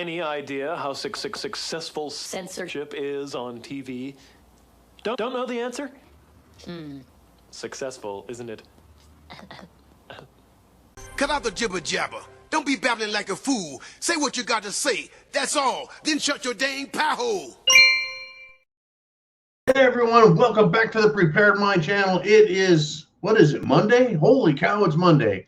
any idea how successful censorship is on TV? Don't know the answer? Successful, isn't it? Cut out the jibber jabber. Don't be babbling like a fool. Say what you got to say. That's all. Then shut your dang pie hole. Hey everyone, welcome back to the Prepared Mind channel. It is, what is it, Monday? Holy cow, it's Monday.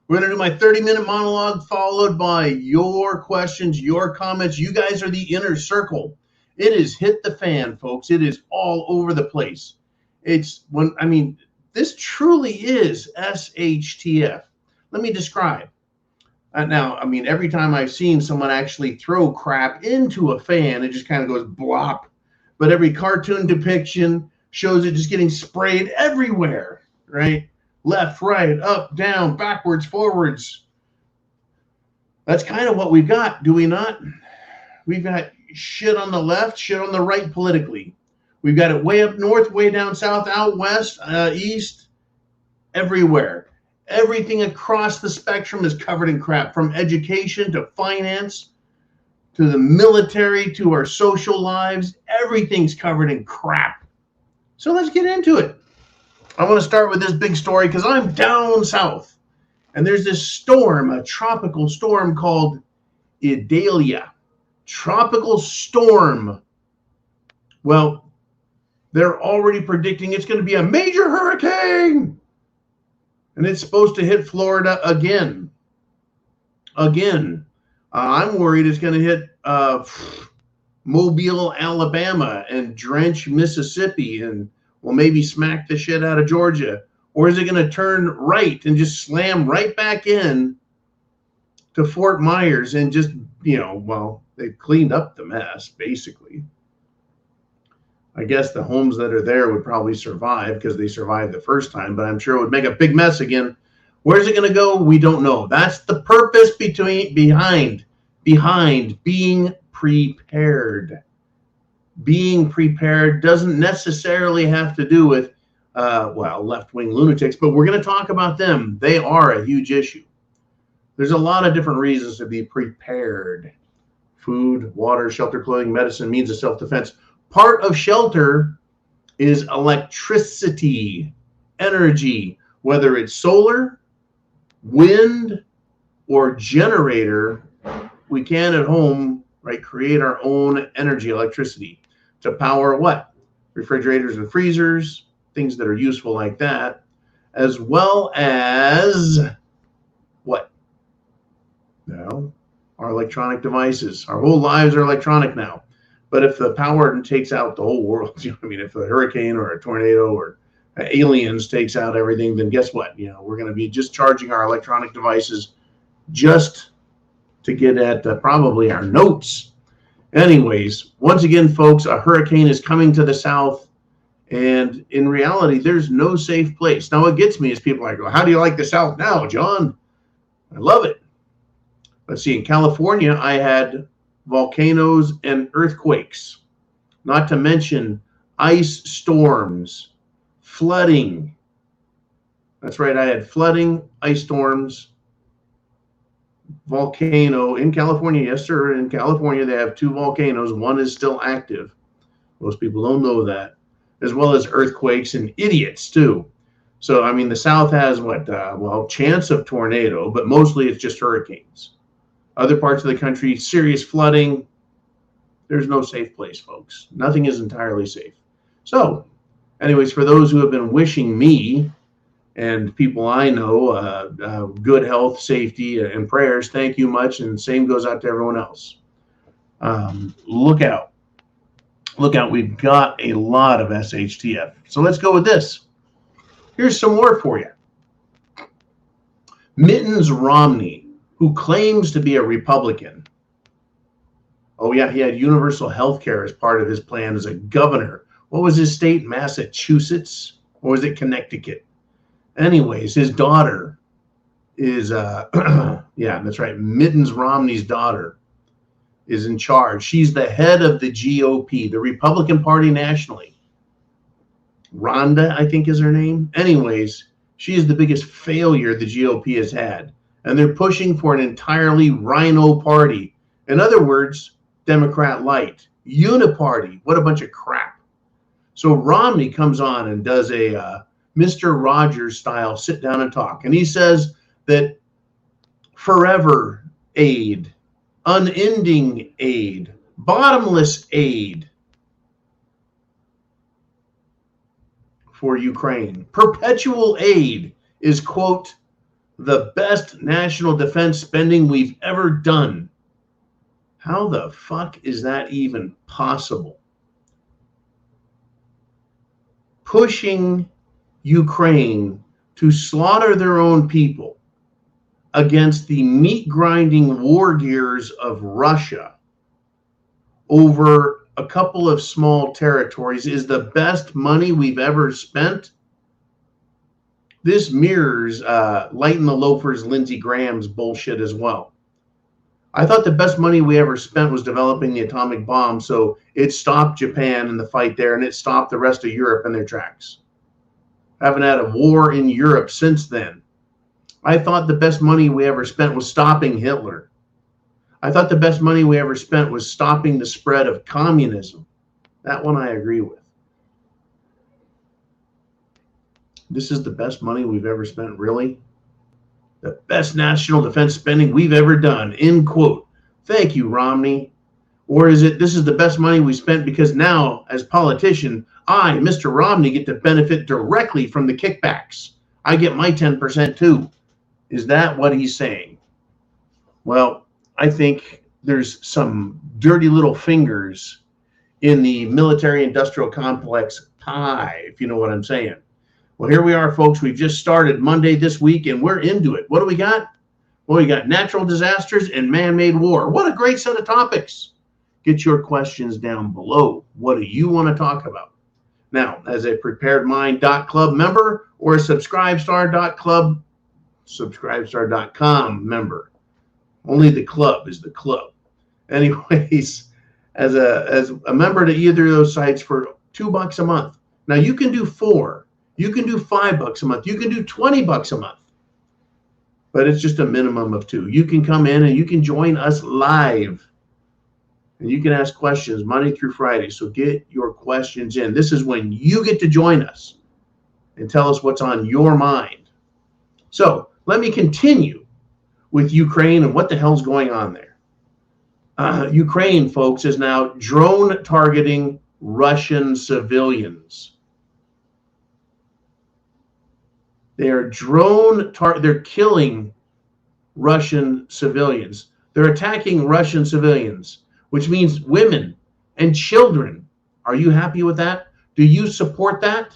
We're going to do my 30-minute monologue followed by your questions, your comments. You guys are the inner circle. It is hit the fan, folks. It is all over the place. This truly is SHTF. Let me describe. Every time I've seen someone actually throw crap into a fan, it just kind of goes blop. But every cartoon depiction shows it just getting sprayed everywhere, right? Left, right, up, down, backwards, forwards. That's kind of what we've got, do we not? We've got shit on the left, shit on the right politically. We've got it way up north, way down south, out west, east, everywhere. Everything across the spectrum is covered in crap, from education to finance to the military to our social lives. Everything's covered in crap. So let's get into it. I want to start with this big story because I'm down south. And there's this storm, a tropical storm called Idalia. Tropical storm. Well, they're already predicting it's going to be a major hurricane. And it's supposed to hit Florida again. I'm worried it's going to hit Mobile, Alabama, and drench Mississippi, and will maybe smack the shit out of Georgia. Or is it going to turn right and just slam right back in to Fort Myers and just, they've cleaned up the mess, basically. I guess the homes that are there would probably survive because they survived the first time, but I'm sure it would make a big mess again. Where's it going to go? We don't know. That's the purpose behind being prepared. Being prepared doesn't necessarily have to do with, left-wing lunatics, but we're going to talk about them. They are a huge issue. There's a lot of different reasons to be prepared. Food, water, shelter, clothing, medicine, means of self-defense. Part of shelter is electricity, energy, whether it's solar, wind, or generator. We can at home, right, create our own energy, electricity, to power what? Refrigerators and freezers, things that are useful like that, as well as what? Our electronic devices. Our whole lives are electronic now. But if the power takes out the whole world, if a hurricane or a tornado or aliens takes out everything, then guess what? We're going to be just charging our electronic devices just to get at probably our notes. Anyways, once again, folks, a hurricane is coming to the south. And in reality, there's no safe place. Now, what gets me is people are like, well, how do you like the South now, John? I love it. Let's see, in California, I had volcanoes and earthquakes, not to mention ice storms, flooding. That's right, I had flooding, ice storms, volcano in California. Yes, sir, in California they have 2 volcanoes. One is still active. Most people don't know that. As well as earthquakes and idiots too. So, the South has chance of tornado, but mostly it's just hurricanes. Other parts of the country, serious flooding. There's no safe place, folks. Nothing is entirely safe. So, anyways, for those who have been wishing me and people I know good health, safety, and prayers, thank you much. And same goes out to everyone else. Look out. Look out. We've got a lot of SHTF. So let's go with this. Here's some more for you. Mittens Romney, who claims to be a Republican. Oh, yeah, he had universal health care as part of his plan as a governor. What was his state? Massachusetts? Or was it Connecticut? Anyways, his daughter is, that's right, Mittens Romney's daughter is in charge. She's the head of the GOP, the Republican Party nationally. Rhonda, I think is her name. Anyways, she is the biggest failure the GOP has had. And they're pushing for an entirely rhino party. In other words, Democrat light. Uniparty. What a bunch of crap. So Romney comes on and does a Mr. Rogers style sit down and talk. And he says that forever aid, unending aid, bottomless aid for Ukraine, perpetual aid is, quote, the best national defense spending we've ever done. How the fuck is that even possible? Pushing Ukraine to slaughter their own people against the meat-grinding war gears of Russia over a couple of small territories is the best money we've ever spent. This mirrors Lighten the Loafers Lindsey Graham's bullshit as well. I thought the best money we ever spent was developing the atomic bomb, so it stopped Japan in the fight there, and it stopped the rest of Europe in their tracks. Haven't had a war in Europe since then. I thought the best money we ever spent was stopping Hitler. I thought the best money we ever spent was stopping the spread of communism. That one I agree with. This is the best money we've ever spent, really? The best national defense spending we've ever done, end quote. Thank you, Romney. Or is it, this is the best money we spent because now, as politician, I, Mr. Romney, get to benefit directly from the kickbacks. I get my 10% too. Is that what he's saying? Well, I think there's some dirty little fingers in the military-industrial complex pie, if you know what I'm saying. Well, here we are, folks. We've just started Monday this week, and we're into it. What do we got? Well, we got natural disasters and man-made war. What a great set of topics. Get your questions down below. What do you want to talk about? Now, as a preparedmind.club member or a subscribestar.com member, only the club is the club. Anyways, as a member to either of those sites for $2 a month. Now you can do 4, you can do $5 a month, you can do $20 a month, but it's just a minimum of 2. You can come in and you can join us live, and you can ask questions Monday through Friday. So get your questions in. This is when you get to join us and tell us what's on your mind. So let me continue with Ukraine and what the hell's going on there. Ukraine, folks, is now drone targeting Russian civilians. They are they're killing Russian civilians. They're attacking Russian civilians, which means women and children. Are you happy with that? Do you support that?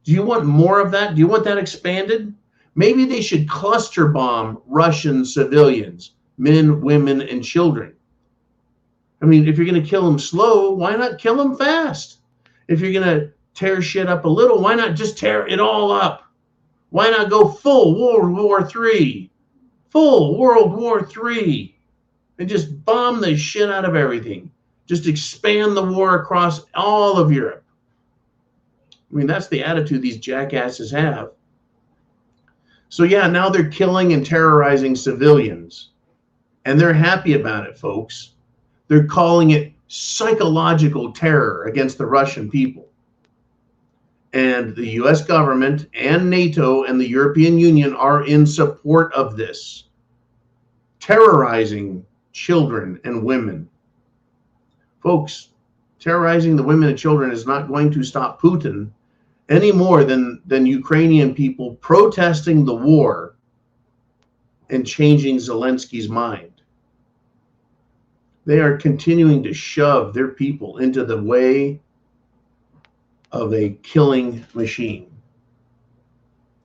Do you want more of that? Do you want that expanded? Maybe they should cluster bomb Russian civilians, men, women, and children. I mean, if you're going to kill them slow, why not kill them fast? If you're going to tear shit up a little, why not just tear it all up? Why not go full World War III? Full World War III. And just bomb the shit out of everything. Just expand the war across all of Europe. I mean, that's the attitude these jackasses have. So yeah, now they're killing and terrorizing civilians. And they're happy about it, folks. They're calling it psychological terror against the Russian people. And the US government and NATO and the European Union are in support of this. Terrorizing children and women. Folks, terrorizing the women and children is not going to stop Putin any more than Ukrainian people protesting the war and changing Zelensky's mind. They are continuing to shove their people into the way of a killing machine.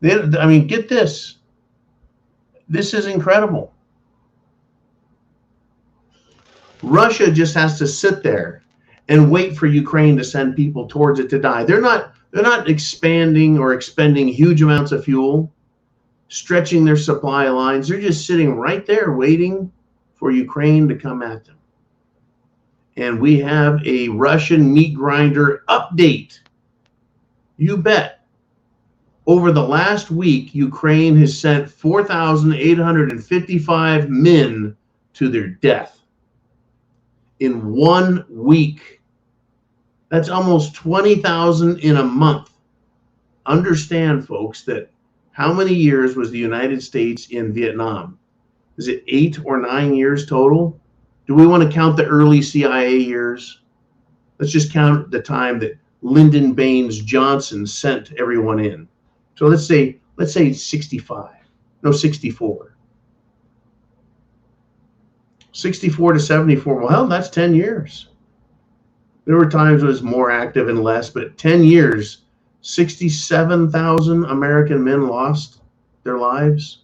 I mean, get this. This is incredible. Russia just has to sit there and wait for Ukraine to send people towards it to die. They're not expanding or expending huge amounts of fuel, stretching their supply lines. They're just sitting right there waiting for Ukraine to come at them. And we have a Russian meat grinder update. You bet. Over the last week, Ukraine has sent 4,855 men to their death. In 1 week. That's almost 20,000 in a month. Understand, folks, that how many years was the United States in Vietnam? Is it 8 or 9 years total? Do we want to count the early CIA years? Let's just count the time that Lyndon Baines Johnson sent everyone in. So let's say 65. No, 64. 64 to 74. Well, hell, that's 10 years. There were times it was more active and less, but 10 years, 67,000 American men lost their lives.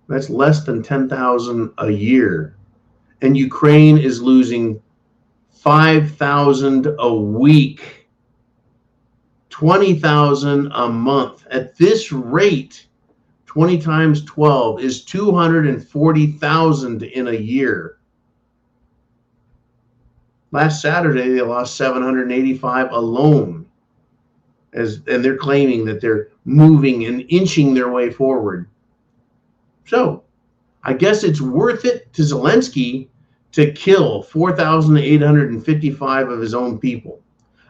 That's less than 10,000 a year. And Ukraine is losing 5,000 a week, 20,000 a month. At this rate, 20 times 12 is 240,000 in a year. Last Saturday, they lost 785 alone. And they're claiming that they're moving and inching their way forward. So I guess it's worth it to Zelensky to kill 4,855 of his own people.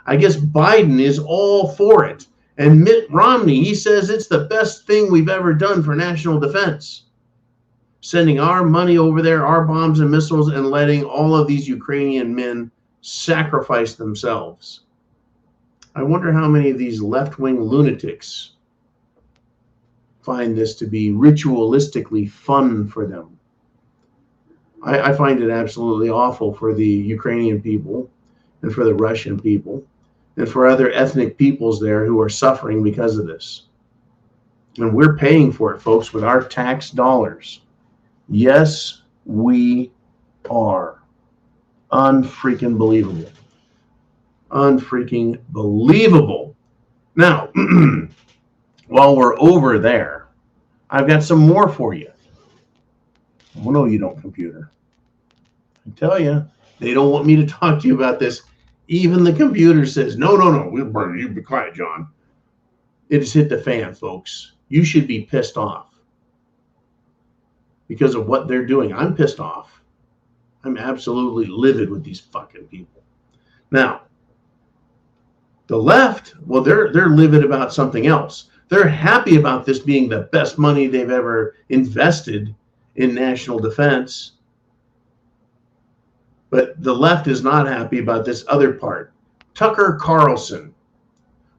I guess Biden is all for it. And Mitt Romney, he says it's the best thing we've ever done for national defense. Sending our money over there, our bombs and missiles, and letting all of these Ukrainian men sacrifice themselves. I wonder how many of these left-wing lunatics find this to be ritualistically fun for them. I find it absolutely awful for the Ukrainian people and for the Russian people and for other ethnic peoples there who are suffering because of this. And we're paying for it, folks, with our tax dollars. Yes, we are. Unfreaking believable. Unfreaking believable. Now, while we're over there, I've got some more for you. Oh, no, you don't, computer. I tell you, they don't want me to talk to you about this. Even the computer says, no, we'll burn you. Be quiet, John. It has hit the fan, folks. You should be pissed off because of what they're doing. I'm pissed off. I'm absolutely livid with these fucking people. Now, the left, well, they're livid about something else. They're happy about this being the best money they've ever invested in national defense. But the left is not happy about this other part. Tucker Carlson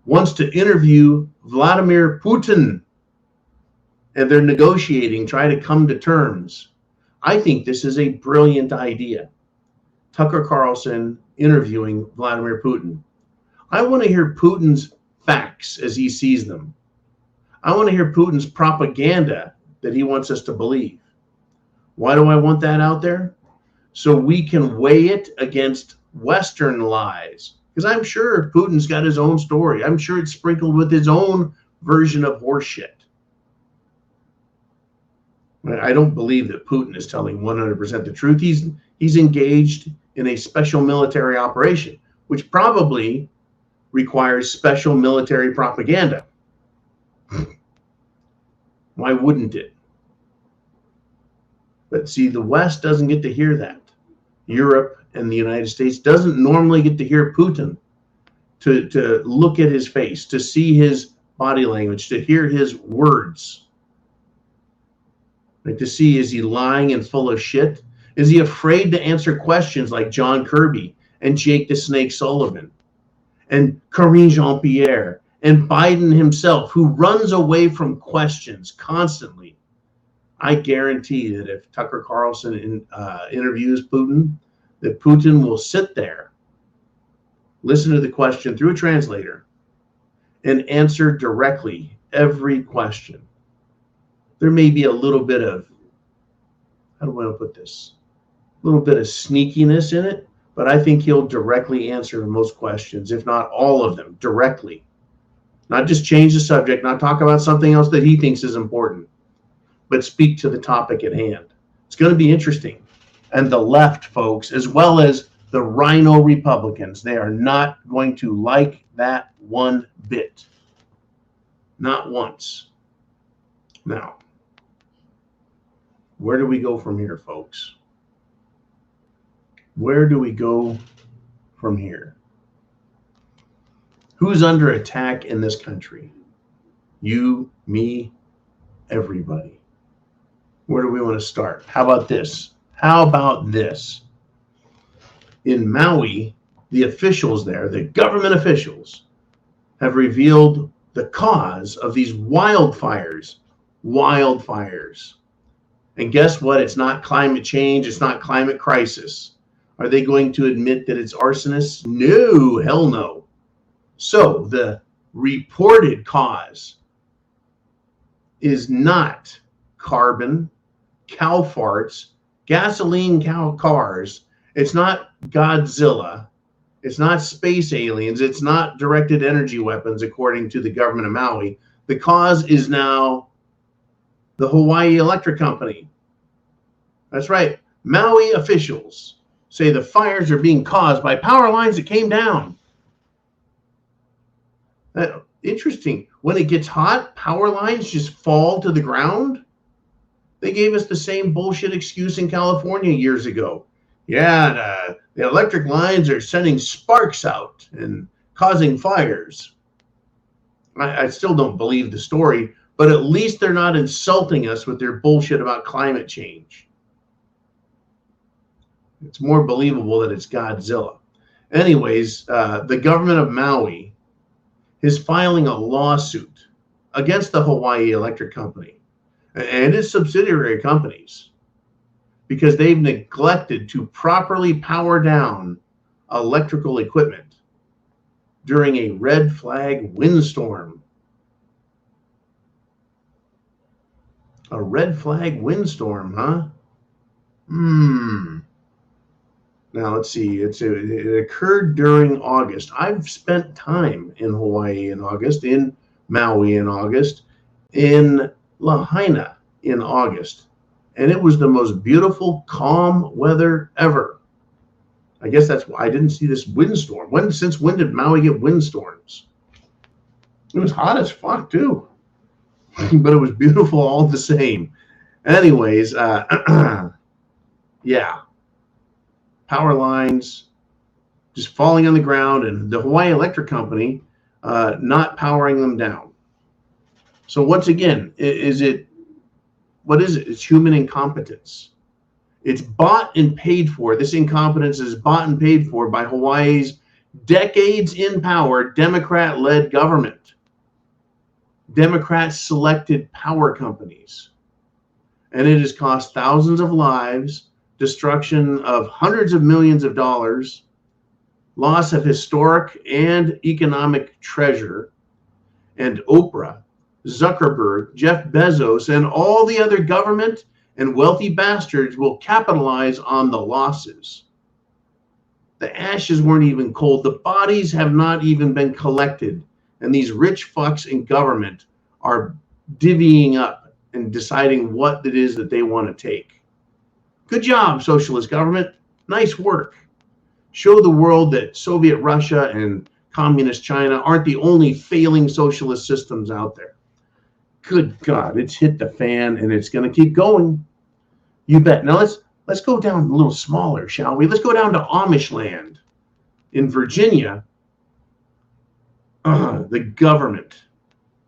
wants to interview Vladimir Putin, and they're negotiating, trying to come to terms. I think this is a brilliant idea. Tucker Carlson interviewing Vladimir Putin. I want to hear Putin's facts as he sees them. I want to hear Putin's propaganda that he wants us to believe. Why do I want that out there? So we can weigh it against Western lies. Because I'm sure Putin's got his own story. I'm sure it's sprinkled with his own version of horseshit. I don't believe that Putin is telling 100% the truth. He's engaged in a special military operation, which probably requires special military propaganda. Why wouldn't it? But see, the West doesn't get to hear that. Europe and the United States doesn't normally get to hear Putin, to look at his face, to see his body language, to hear his words. Like to see, is he lying and full of shit? Is he afraid to answer questions like John Kirby and Jake the Snake Sullivan and Karine Jean-Pierre and Biden himself, who runs away from questions constantly? I guarantee that if Tucker Carlson interviews Putin, that Putin will sit there, listen to the question through a translator, and answer directly every question. There may be a little bit of, how do I want to put this? A little bit of sneakiness in it, but I think he'll directly answer most questions, if not all of them, directly. Not just change the subject, not talk about something else that he thinks is important, but speak to the topic at hand. It's going to be interesting. And the left, folks, as well as The rhino Republicans, they are not going to like that one bit. Not once. Now, where do we go from here, folks? Where do we go from here? Who's under attack in this country? You, me, everybody. Where do we want to start? How about this? How about this? In Maui, the officials there, the government officials, have revealed the cause of these wildfires. Wildfires. And guess what? It's not climate change. It's not climate crisis. Are they going to admit that it's arsonists? No, hell no. So the reported cause is not carbon, cow farts, gasoline cow cars. It's not Godzilla. It's not space aliens. It's not directed energy weapons, according to the government of Maui. The cause is now the Hawaii Electric Company. That's right. Maui officials say the fires are being caused by power lines that came down. Interesting. When it gets hot, power lines just fall to the ground. They gave us the same bullshit excuse in California years ago. Yeah, the electric lines are sending sparks out and causing fires. I still don't believe the story, but at least they're not insulting us with their bullshit about climate change. It's more believable that it's Godzilla. Anyways, the government of Maui is filing a lawsuit against the Hawaii Electric Company and its subsidiary companies because they've neglected to properly power down electrical equipment during a red flag windstorm. A red flag windstorm, huh? Now, let's see. It occurred during August. I've spent time in Hawaii in August, in Maui in August, in Lahaina in August. And it was the most beautiful, calm weather ever. I guess that's why I didn't see this windstorm. Since when did Maui get windstorms? It was hot as fuck, too. But it was beautiful all the same. Anyways, yeah. Power lines just falling on the ground, and the Hawaii Electric Company not powering them down. So once again, what is it? It's human incompetence. It's bought and paid for. This incompetence is bought and paid for by Hawaii's decades in power, Democrat-led government. Democrat-selected power companies. And it has cost thousands of lives, destruction of hundreds of millions of dollars, loss of historic and economic treasure, and Oprah, Zuckerberg, Jeff Bezos, and all the other government and wealthy bastards will capitalize on the losses. The ashes weren't even cold. The bodies have not even been collected. And these rich fucks in government are divvying up and deciding what it is that they want to take. Good job, socialist government. Nice work. Show the world that Soviet Russia and communist China aren't the only failing socialist systems out there. Good God, it's hit the fan and it's going to keep going. You bet. Now let's go down a little smaller, shall we? Let's go down to Amish land in Virginia. The government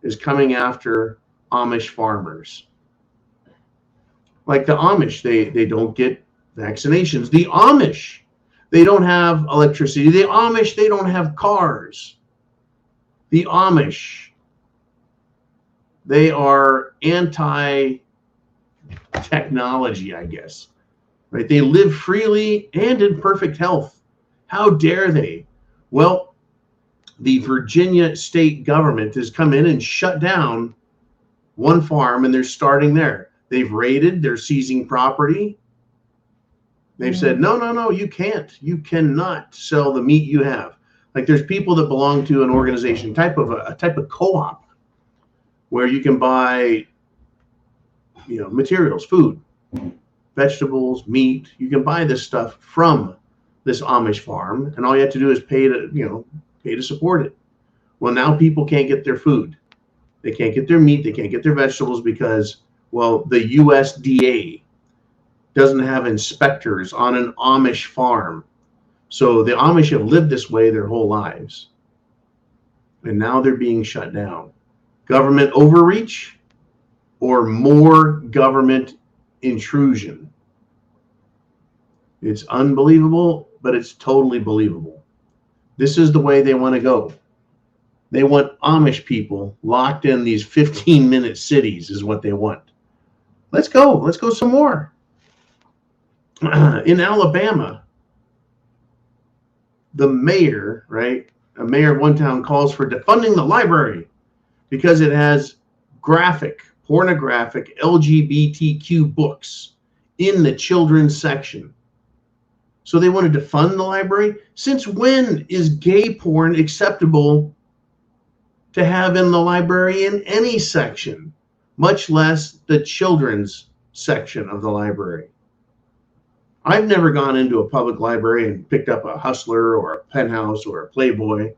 is coming after Amish farmers. Like the Amish, they don't get vaccinations. The Amish, they don't have electricity. The Amish, they don't have cars. The Amish, they are anti-technology, I guess. Right? They live freely and in perfect health. How dare they? Well, the Virginia state government has come in and shut down one farm, and they're starting there. They've raided, they're seizing property. They've said, no, you can't. You cannot sell the meat you have. Like there's people that belong to an organization, a type of co-op, where you can buy, materials, food, vegetables, meat. You can buy this stuff from this Amish farm, and all you have to do is pay to support it. Well, now people can't get their food. They can't get their meat. They can't get their vegetables because, well, the USDA doesn't have inspectors on an Amish farm. So the Amish have lived this way their whole lives. And now they're being shut down. Government overreach or more government intrusion. It's unbelievable, but it's totally believable. This is the way they want to go. They want Amish people locked in these 15-minute cities is what they want. Let's go. Let's go some more. In Alabama, the mayor, right? A mayor of one town calls for defunding the library because it has pornographic LGBTQ books in the children's section. So they want to defund the library? Since when is gay porn acceptable to have in the library in any section, much less the children's section of the library? I've never gone into a public library and picked up a Hustler or a Penthouse or a Playboy.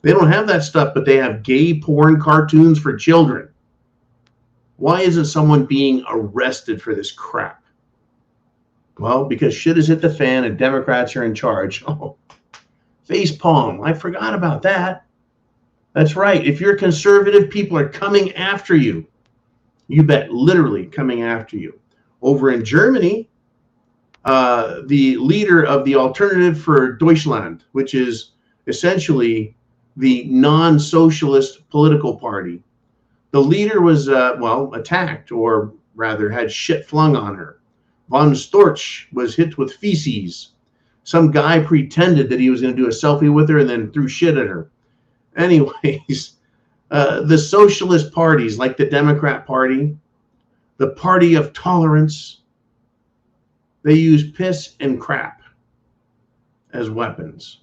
They don't have that stuff, but they have gay porn cartoons for children. Why isn't someone being arrested for this crap? Well, because shit has hit the fan and Democrats are in charge. Oh, face palm. I forgot about that. That's right. If you're conservative, people are coming after you. You bet, literally coming after you. Over in Germany, the leader of the Alternative for Deutschland, which is essentially the non-socialist political party, the leader was, attacked, or rather had shit flung on her. Von Storch was hit with feces. Some guy pretended that he was going to do a selfie with her and then threw shit at her. Anyways, the socialist parties like the Democrat Party, the Party of Tolerance, they use piss and crap as weapons.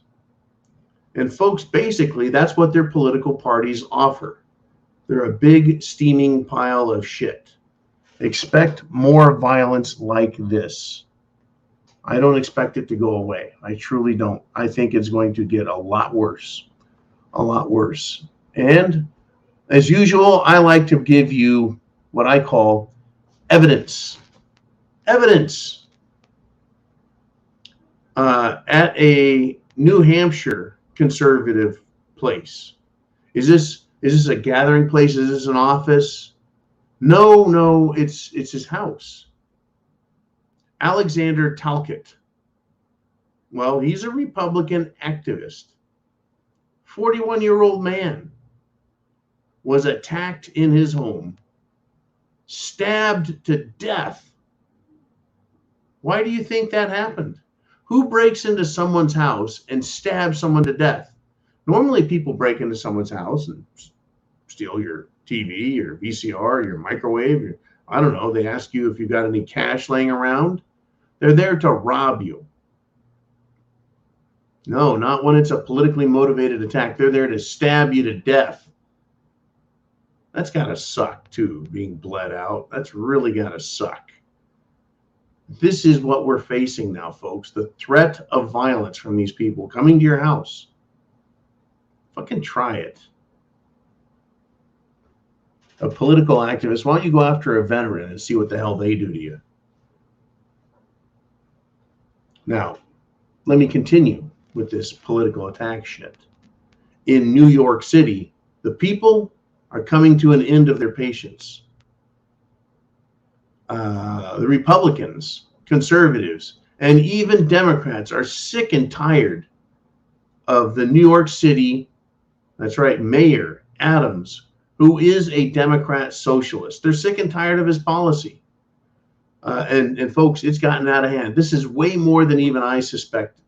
And folks, basically, that's what their political parties offer. They're a big steaming pile of shit. Expect more violence like this. I don't expect it to go away. I truly don't. I think it's going to get a lot worse. A lot worse. And as usual, I like to give you what I call evidence. Evidence. At a New Hampshire conservative place. Is this a gathering place? Is this an office? No, it's his house. Alexander Talcott. Well, he's a Republican activist. 41-year-old man was attacked in his home, stabbed to death. Why do you think that happened? Who breaks into someone's house and stabs someone to death? Normally people break into someone's house and steal your TV, your VCR, your microwave. I don't know. They ask you if you've got any cash laying around. They're there to rob you. No, not when it's a politically motivated attack. They're there to stab you to death. That's got to suck, too, being bled out. That's really got to suck. This is what we're facing now, folks. The threat of violence from these people coming to your house. Fucking try it. A political activist, why don't you go after a veteran and see what the hell they do to you? Now, let me continue with this political attack shit. In New York City, the people are coming to an end of their patience. The Republicans, conservatives, and even Democrats are sick and tired of the New York City, that's right, Mayor Adams, who is a Democrat socialist. They're sick and tired of his policy. And folks, it's gotten out of hand. This is way more than even I suspected.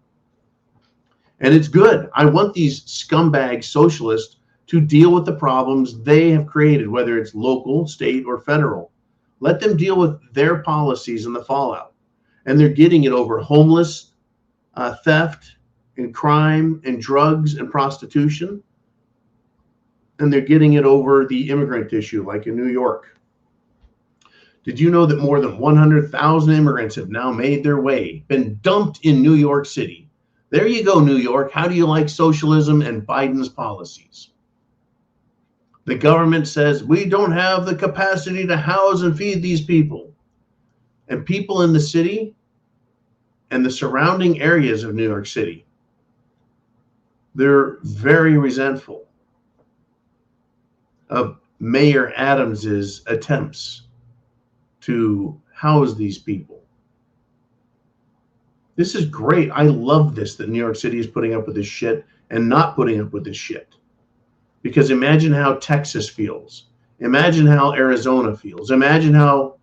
And it's good. I want these scumbag socialists to deal with the problems they have created, whether it's local, state, or federal. Let them deal with their policies and the fallout. And they're getting it over homeless, theft, and crime, and drugs, and prostitution. And they're getting it over the immigrant issue, like in New York. Did you know that more than 100,000 immigrants have now made their way, been dumped in New York City, There you go, New York. How do you like socialism and Biden's policies? The government says we don't have the capacity to house and feed these people. And people in the city and the surrounding areas of New York City, they're very resentful of Mayor Adams's attempts to house these people. This is great. I love this, that New York City is putting up with this shit and not putting up with this shit. Because imagine how Texas feels. Imagine how Arizona feels. Imagine how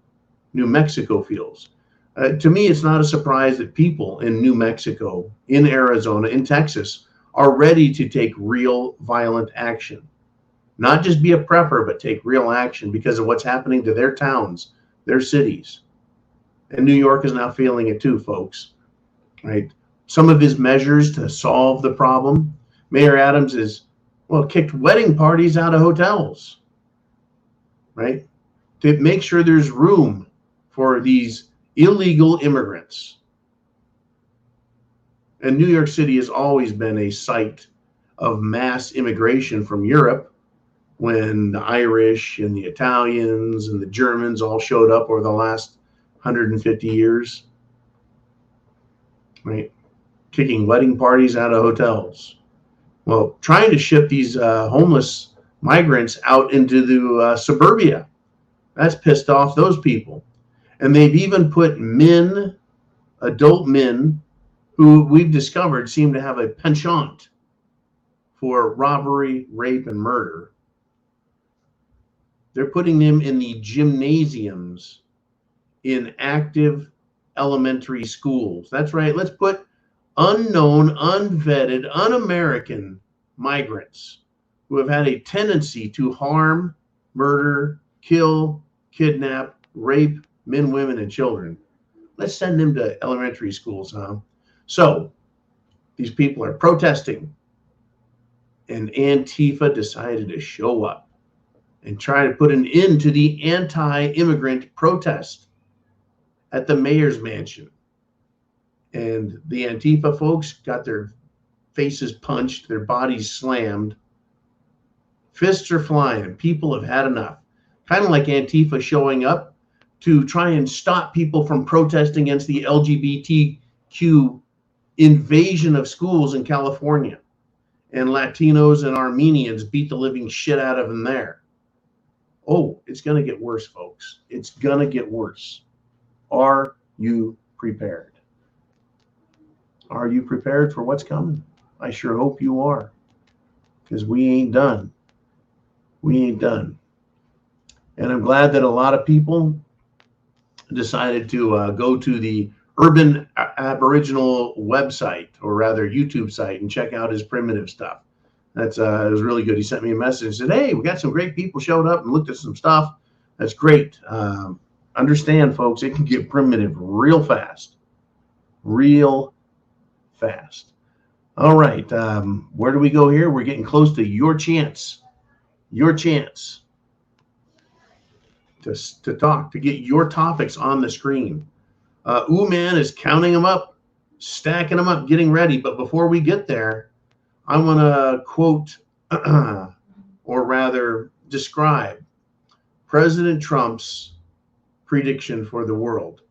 New Mexico feels. To me, it's not a surprise that people in New Mexico, in Arizona, in Texas are ready to take real violent action. Not just be a prepper, but take real action because of what's happening to their towns, their cities. And New York is now feeling it too, folks. Right? Some of his measures to solve the problem, Mayor Adams is, well, kicked wedding parties out of hotels, right? To make sure there's room for these illegal immigrants. And New York City has always been a site of mass immigration from Europe when the Irish and the Italians and the Germans all showed up over the last 150 years, right? Kicking wedding parties out of hotels. Well, trying to ship these homeless migrants out into the suburbia. That's pissed off those people. And they've even put men, adult men, who we've discovered seem to have a penchant for robbery, rape, and murder. They're putting them in the gymnasiums in active elementary schools. That's right. Let's put unknown, unvetted, un-American migrants who have had a tendency to harm, murder, kill, kidnap, rape men, women, and children. Let's send them to elementary schools, huh? So these people are protesting, and Antifa decided to show up and try to put an end to the anti-immigrant protest at the mayor's mansion. And the Antifa folks got their faces punched, their bodies slammed. Fists are flying. People have had enough. Kind of like Antifa showing up to try and stop people from protesting against the LGBTQ invasion of schools in California. And Latinos and Armenians beat the living shit out of them there. Oh, it's going to get worse, folks. It's going to get worse. Are you prepared? Are you prepared for what's coming? I sure hope you are, because we ain't done. We ain't done. And I'm glad that a lot of people decided to go to the Urban Aboriginal website, or rather YouTube site, and check out his primitive stuff. That's it was really good. He sent me a message and said, hey, we got some great people showed up and looked at some stuff. That's great. Understand, folks, it can get primitive real fast. Real fast. All right. Where do we go here? We're getting close to your chance. Your chance to talk, to get your topics on the screen. Man is counting them up, stacking them up, getting ready. But before we get there, I want to quote, or rather describe, President Trump's prediction for the world.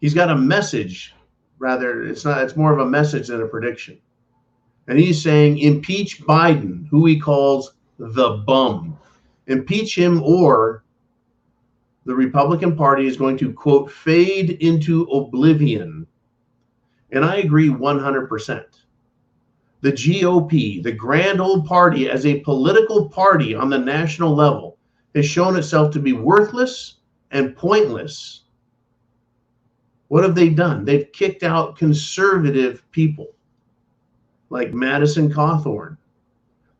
He's got a message, rather, it's more of a message than a prediction. And he's saying, impeach Biden, who he calls the bum. Impeach him, or the Republican Party is going to, quote, fade into oblivion. And I agree 100%. The GOP, the grand old party, as a political party on the national level, has shown itself to be worthless and pointless. What have they done? They've kicked out conservative people like Madison Cawthorn.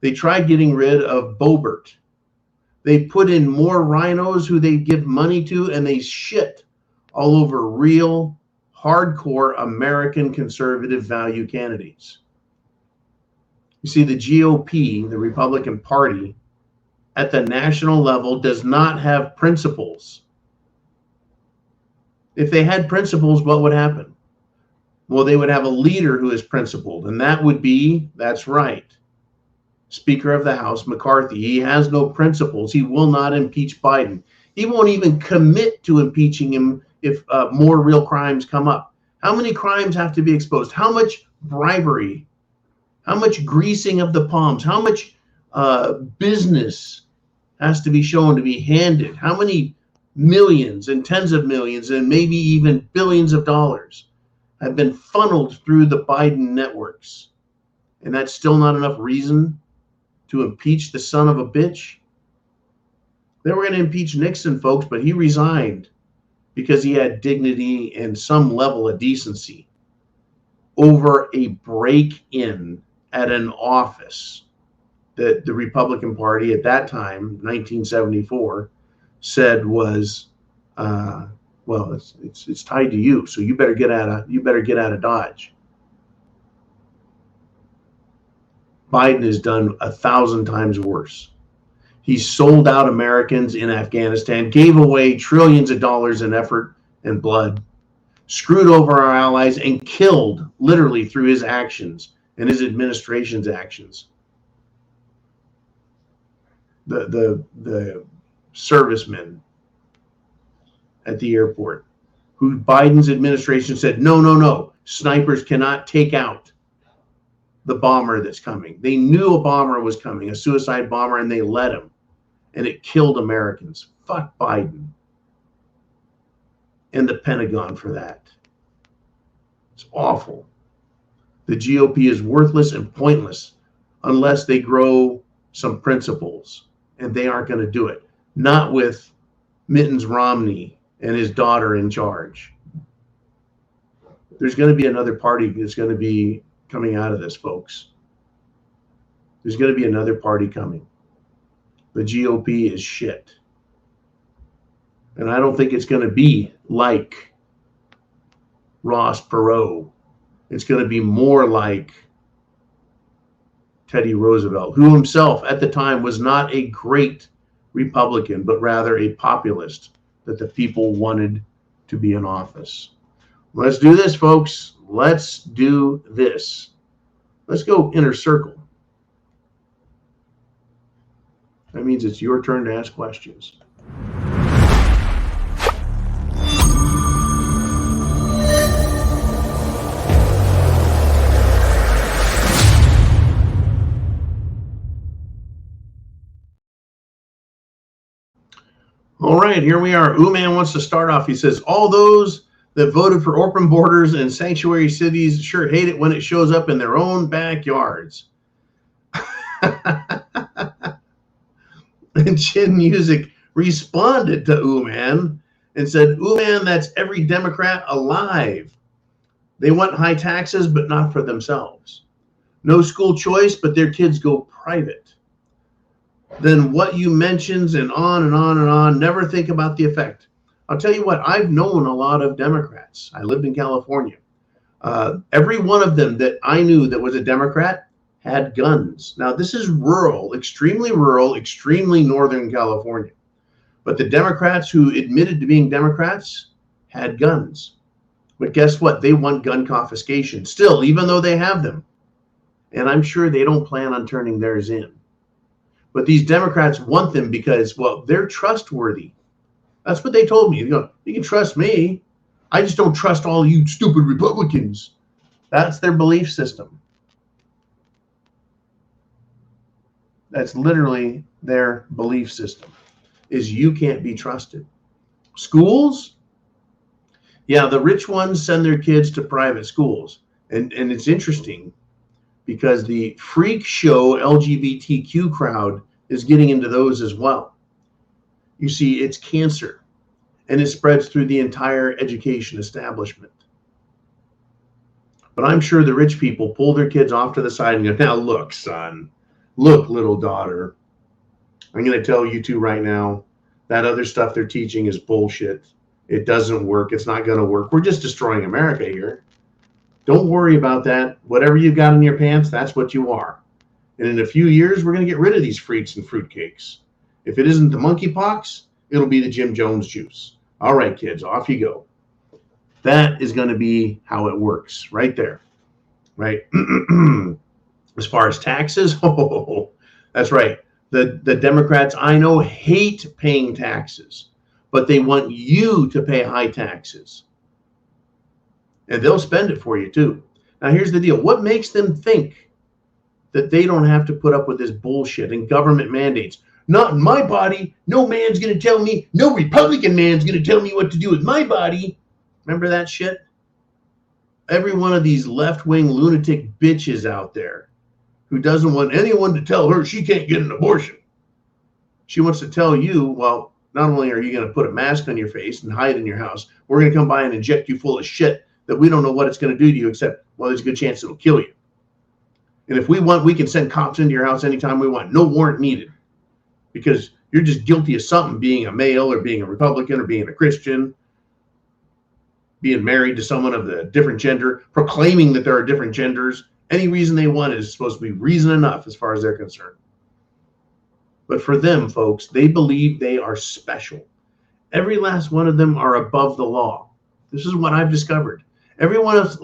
They tried getting rid of Boebert. They put in more rhinos who they give money to, and they shit all over real, hardcore American conservative value candidates. You see, the GOP, the Republican Party, at the national level does not have principles. If they had principles, what would happen? Well, they would have a leader who is principled, and that would be, that's right, Speaker of the House, McCarthy. He has no principles. He will not impeach Biden. He won't even commit to impeaching him if more real crimes come up. How many crimes have to be exposed? How much bribery? How much greasing of the palms? How much business has to be shown to be handed? How many millions and tens of millions and maybe even billions of dollars have been funneled through the Biden networks? And that's still not enough reason to impeach the son of a bitch? They were going to impeach Nixon, folks, but he resigned because he had dignity and some level of decency over a break-in at an office that the Republican Party at that time, 1974, said was, well, it's tied to you, so you better get out of Dodge. Biden has done 1,000 times worse. He sold out Americans in Afghanistan, gave away trillions of dollars in effort and blood, screwed over our allies, and killed, literally through his actions and his administration's actions, the servicemen at the airport, who Biden's administration said, no, snipers cannot take out the bomber that's coming. They knew a bomber was coming, a suicide bomber, and they let him. And it killed Americans. Fuck Biden and the Pentagon for that. It's awful. The GOP is worthless and pointless unless they grow some principles, and they aren't going to do it. Not with Mittens Romney and his daughter in charge. There's going to be another party that's going to be coming out of this, folks. There's going to be another party coming. The GOP is shit. And I don't think it's going to be like Ross Perot. It's going to be more like Teddy Roosevelt, who himself at the time was not a great Republican, but rather a populist that the people wanted to be in office. Let's do this, folks. Let's do this. Let's go inner circle. That means it's your turn to ask questions. All right, here we are. Ooman wants to start off. He says, all those that voted for open borders and sanctuary cities sure hate it when it shows up in their own backyards. And Chin Music responded to Ooman and said, Ooman, that's every Democrat alive. They want high taxes, but not for themselves. No school choice, but their kids go private. Then what you mentions and on and on and on, never think about the effect. I'll tell you what, I've known a lot of Democrats. I lived in California. Every one of them that I knew that was a Democrat had guns. Now, this is rural, extremely northern California. But the Democrats who admitted to being Democrats had guns. But guess what? They want gun confiscation still, even though they have them. And I'm sure they don't plan on turning theirs in. But these Democrats want them because, well, they're trustworthy. That's what they told me. You can trust me. I just don't trust all you stupid Republicans. That's their belief system. That's literally their belief system, is you can't be trusted. Schools? Yeah, the rich ones send their kids to private schools. And it's interesting because the freak show LGBTQ crowd is getting into those as well. You see, it's cancer, and it spreads through the entire education establishment. But I'm sure the rich people pull their kids off to the side and go, now look, son, look, little daughter, I'm going to tell you two right now, that other stuff they're teaching is bullshit. It doesn't work. It's not going to work. We're just destroying America here. Don't worry about that. Whatever you've got in your pants, that's what you are. And in a few years, we're going to get rid of these freaks and fruitcakes. If it isn't the monkeypox, it'll be the Jim Jones juice. All right, kids, off you go. That is going to be how it works right there, right? As far as taxes, oh, that's right. The Democrats I know hate paying taxes, but they want you to pay high taxes. And they'll spend it for you too. Now here's the deal. What makes them think that they don't have to put up with this bullshit and government mandates? Not in my body. No man's going to tell me, no Republican man's going to tell me what to do with my body. Remember that shit? Every one of these left-wing lunatic bitches out there who doesn't want anyone to tell her she can't get an abortion. She wants to tell you, well, not only are you going to put a mask on your face and hide in your house, we're going to come by and inject you full of shit that we don't know what it's going to do to you, except, well, there's a good chance it'll kill you. And if we want, we can send cops into your house anytime we want. No warrant needed. Because you're just guilty of something, being a male or being a Republican or being a Christian, being married to someone of the different gender, proclaiming that there are different genders. Any reason they want is supposed to be reason enough as far as they're concerned. But for them, folks, they believe they are special. Every last one of them are above the law. This is what I've discovered. Every last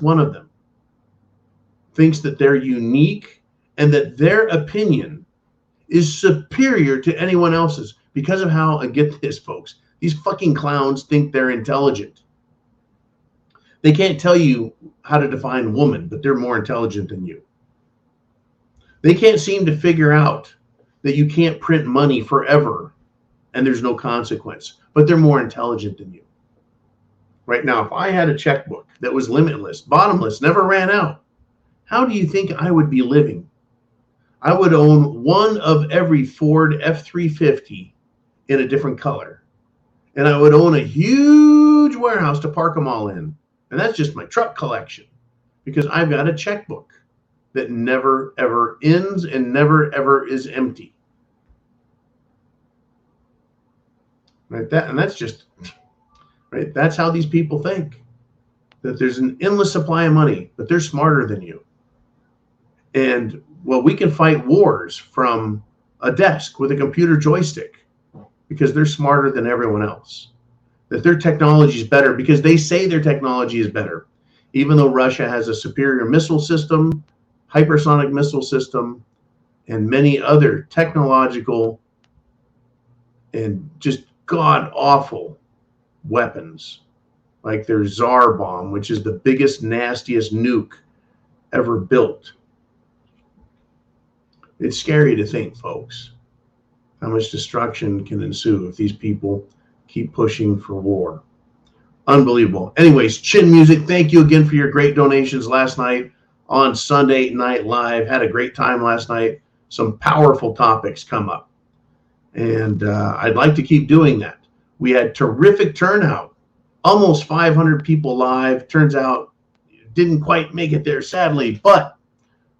one of them thinks that they're unique and that their opinion is superior to anyone else's because of how, and get this, folks, these fucking clowns think they're intelligent. They can't tell you how to define woman, but they're more intelligent than you. They can't seem to figure out that you can't print money forever and there's no consequence, but they're more intelligent than you. Right now, if I had a checkbook that was limitless, bottomless, never ran out, how do you think I would be living? I would own one of every Ford F-350 in a different color. And I would own a huge warehouse to park them all in. And that's just my truck collection, because I've got a checkbook that never, ever ends and never, ever is empty. Right? That's just, right? That's how these people think, that there's an endless supply of money, but they're smarter than you. And, well, we can fight wars from a desk with a computer joystick because they're smarter than everyone else. That their technology is better because they say their technology is better, even though Russia has a superior missile system, hypersonic missile system, and many other technological and just god-awful weapons, like their Tsar bomb, which is the biggest, nastiest nuke ever built. It's scary to think, folks, how much destruction can ensue if these people keep pushing for war. Unbelievable. Anyways, Chin Music, thank you again for your great donations last night on Sunday Night Live. Had a great time last night. Some powerful topics come up. And I'd like to keep doing that. We had terrific turnout. Almost 500 people live. Turns out didn't quite make it there, sadly. But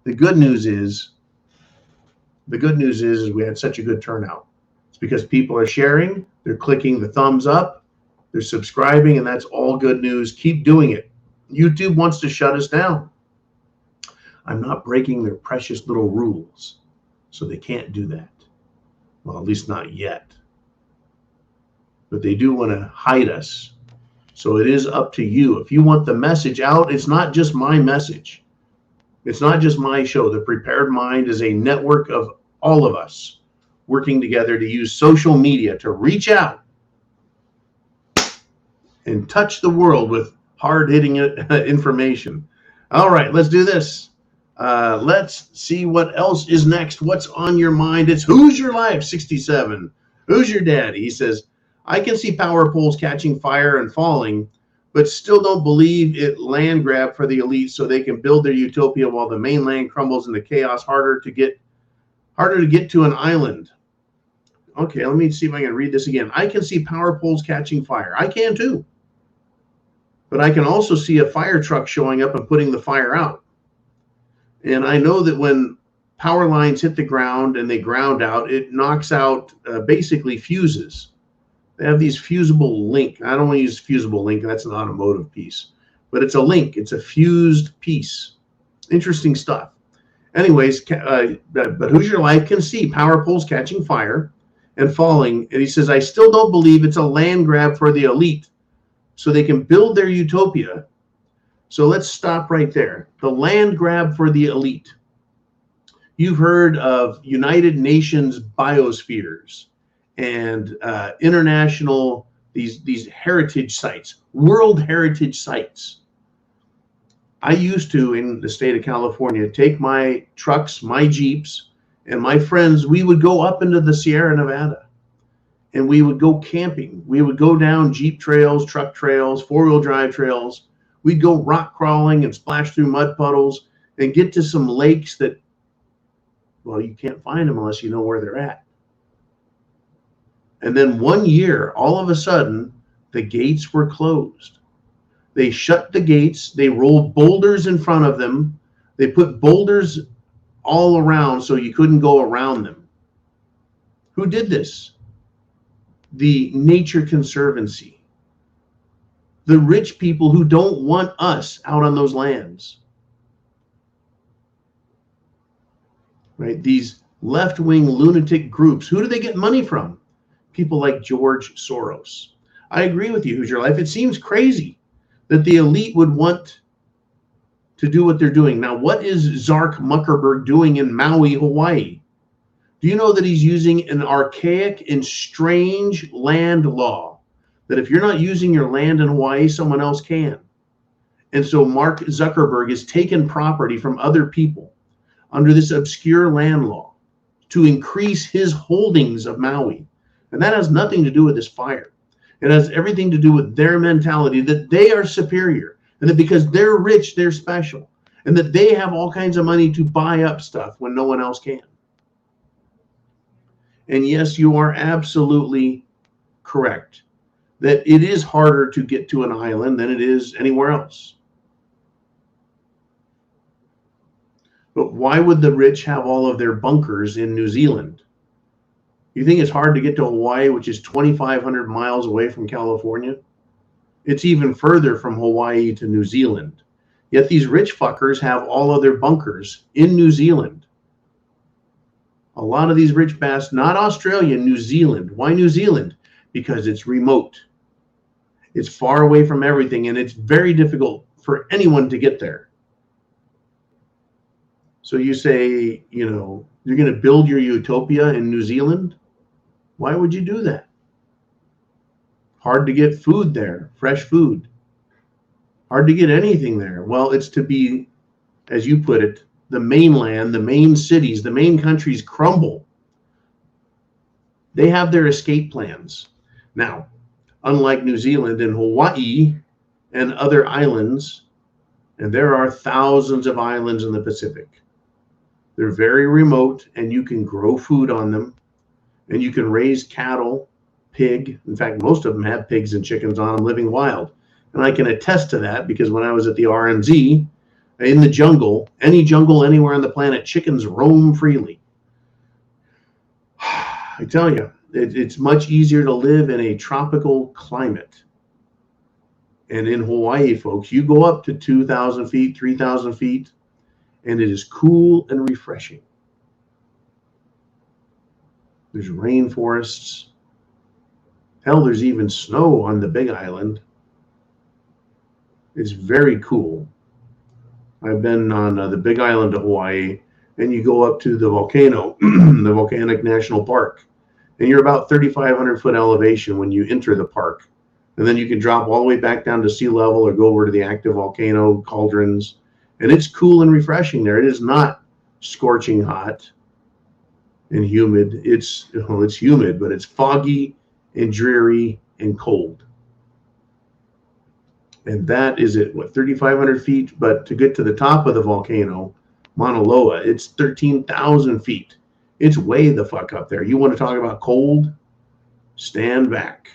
the good news is we had such a good turnout. It's because people are sharing, they're clicking the thumbs up, they're subscribing, and that's all good news. Keep doing it. YouTube wants to shut us down. I'm not breaking their precious little rules, so they can't do that. Well, at least not yet. But they do want to hide us. So it is up to you. If you want the message out, it's not just my message. It's not just my show. The Prepared Mind is a network of all of us working together to use social media to reach out and touch the world with hard-hitting information. All right, let's do this. Let's see what else is next. What's on your mind? It's Who's Your Life 67. Who's your daddy? He says, I can see power poles catching fire and falling, but still don't believe it land grab for the elite so they can build their utopia while the mainland crumbles into chaos, harder to get to an island. Okay, let me see if I can read this again. I can see power poles catching fire. I can too. But I can also see a fire truck showing up and putting the fire out. And I know that when power lines hit the ground and they ground out, it knocks out basically fuses. They have these fusible link. I don't want to use fusible link. That's an automotive piece. But it's a link. It's a fused piece. Interesting stuff. Anyways, but Who's Your Life can see power poles catching fire and falling. And he says, I still don't believe it's a land grab for the elite so they can build their utopia. So let's stop right there. The land grab for the elite. You've heard of United Nations biospheres and international, these heritage sites, World Heritage sites. I used to, in the state of California, take my trucks, my Jeeps, and my friends, we would go up into the Sierra Nevada and we would go camping. We would go down Jeep trails, truck trails, four-wheel drive trails. We'd go rock crawling and splash through mud puddles and get to some lakes that, well, you can't find them unless you know where they're at. And then one year, all of a sudden, the gates were closed. They shut the gates. They rolled boulders in front of them. They put boulders all around so you couldn't go around them. Who did this? The Nature Conservancy. The rich people who don't want us out on those lands. Right? These left-wing lunatic groups. Who do they get money from? People like George Soros. I agree with you, Hoosier Life. It seems crazy that the elite would want to do what they're doing. Now, what is Zark Muckerberg doing in Maui, Hawaii? Do you know that he's using an archaic and strange land law that if you're not using your land in Hawaii, someone else can? And so Mark Zuckerberg has taken property from other people under this obscure land law to increase his holdings of Maui. And that has nothing to do with this fire. It has everything to do with their mentality that they are superior and that because they're rich, they're special, and that they have all kinds of money to buy up stuff when no one else can. And yes, you are absolutely correct that it is harder to get to an island than it is anywhere else. But why would the rich have all of their bunkers in New Zealand? You think it's hard to get to Hawaii, which is 2,500 miles away from California? It's even further from Hawaii to New Zealand. Yet these rich fuckers have all of their bunkers in New Zealand. A lot of these rich bastards, not Australia, New Zealand. Why New Zealand? Because it's remote. It's far away from everything, and it's very difficult for anyone to get there. So you say, you know, you're going to build your utopia in New Zealand? Why would you do that? Hard to get food there, fresh food. Hard to get anything there. Well, it's to be, as you put it, the mainland, the main cities, the main countries crumble. They have their escape plans. Now, unlike New Zealand and Hawaii and other islands, and there are thousands of islands in the Pacific. They're very remote, and you can grow food on them, and you can raise cattle, pig. In fact, most of them have pigs and chickens on them living wild. And I can attest to that because when I was at the RMZ, in the jungle, any jungle anywhere on the planet, chickens roam freely. I tell you, it's much easier to live in a tropical climate. And in Hawaii, folks, you go up to 2,000 feet, 3,000 feet, and it is cool and refreshing. There's rainforests. Hell, there's even snow on the Big Island. It's very cool. I've been on the Big Island of Hawaii, and you go up to the volcano, the Volcanic National Park, and you're about 3,500 foot elevation when you enter the park. And then you can drop all the way back down to sea level or go over to the active volcano cauldrons. And it's cool and refreshing there. It is not scorching hot and humid. It's humid, but it's foggy and dreary and cold. And that is at, 3,500 feet? But to get to the top of the volcano, Mauna Loa, it's 13,000 feet. It's way the fuck up there. You want to talk about cold? Stand back.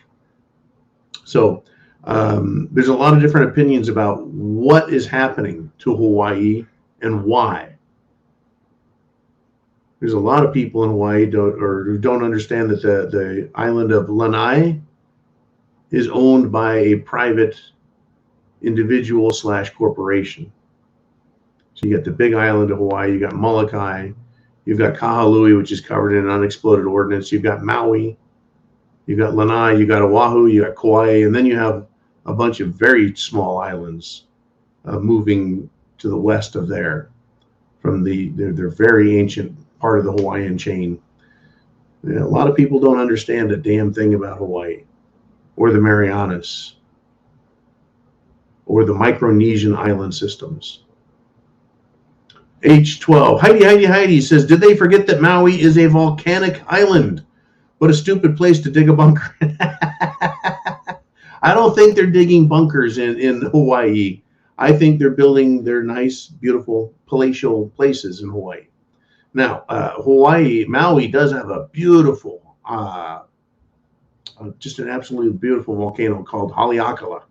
So there's a lot of different opinions about what is happening to Hawaii and why. There's a lot of people in Hawaii who don't understand that the island of Lanai is owned by a private individual / corporation. So you got the Big Island of Hawaii, you got Molokai, you've got Kahului, which is covered in an unexploded ordnance, you've got Maui, you've got Lanai, you got Oahu, you got Kauai, and then you have a bunch of very small islands moving to the west of there from their very ancient part of the Hawaiian chain. Yeah, a lot of people don't understand a damn thing about Hawaii or the Marianas or the Micronesian island systems. H12. Heidi says, did they forget that Maui is a volcanic island? What a stupid place to dig a bunker. I don't think they're digging bunkers in Hawaii. I think they're building their nice, beautiful, palatial places in Hawaii. Now, Maui does have a beautiful, just an absolutely beautiful volcano called Haleakala.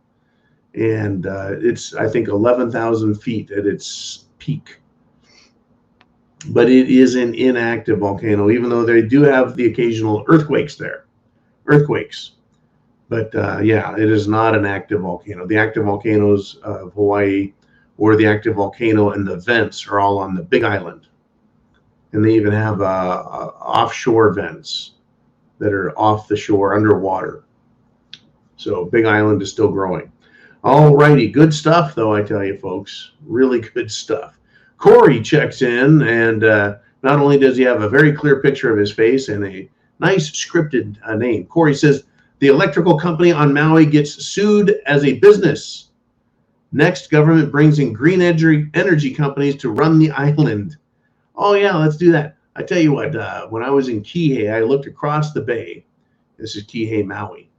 And it's, I think, 11,000 feet at its peak. But it is an inactive volcano, even though they do have the occasional earthquakes there. But yeah, it is not an active volcano. The active volcanoes of Hawaii or the active volcano and the vents are all on the Big Island. And they even have offshore vents that are off the shore underwater. So Big Island is still growing. All righty, good stuff, though, I tell you, folks. Really good stuff. Corey checks in, and not only does he have a very clear picture of his face and a nice scripted name. Corey says, the electrical company on Maui gets sued as a business. Next, government brings in green energy companies to run the island. Oh, yeah, let's do that. I tell you what, when I was in Kihei, I looked across the bay. This is Kihei, Maui.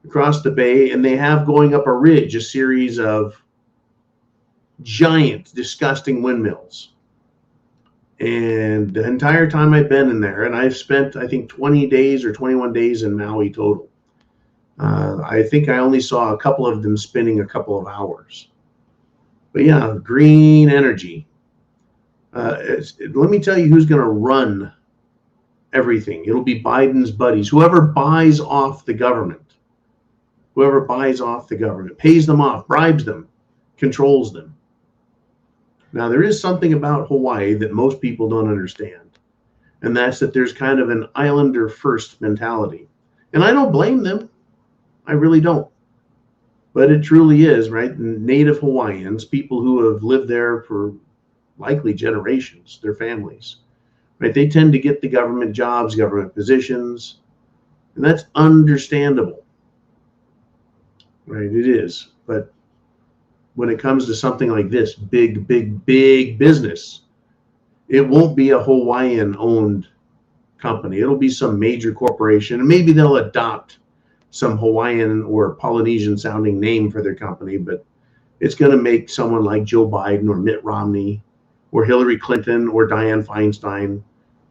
Across the bay, and they have going up a ridge a series of giant, disgusting windmills. And the entire time I've been in there, and I've spent, I think, 20 days or 21 days in Maui total. I think I only saw a couple of them spinning a couple of hours. But yeah, green energy. Let me tell you who's going to run everything. It'll be Biden's buddies. Whoever buys off the government. Whoever buys off the government, pays them off, bribes them, controls them. Now, there is something about Hawaii that most people don't understand, and that's that there's kind of an islander first mentality. And I don't blame them. I really don't. But it truly is, right? Native Hawaiians, people who have lived there for likely generations, their families, right? They tend to get the government jobs, government positions, and that's understandable. Right, it is. But when it comes to something like this, big business, it won't be a Hawaiian-owned company. It'll be some major corporation, and maybe they'll adopt some Hawaiian or Polynesian-sounding name for their company, but it's going to make someone like Joe Biden or Mitt Romney or Hillary Clinton or Dianne Feinstein,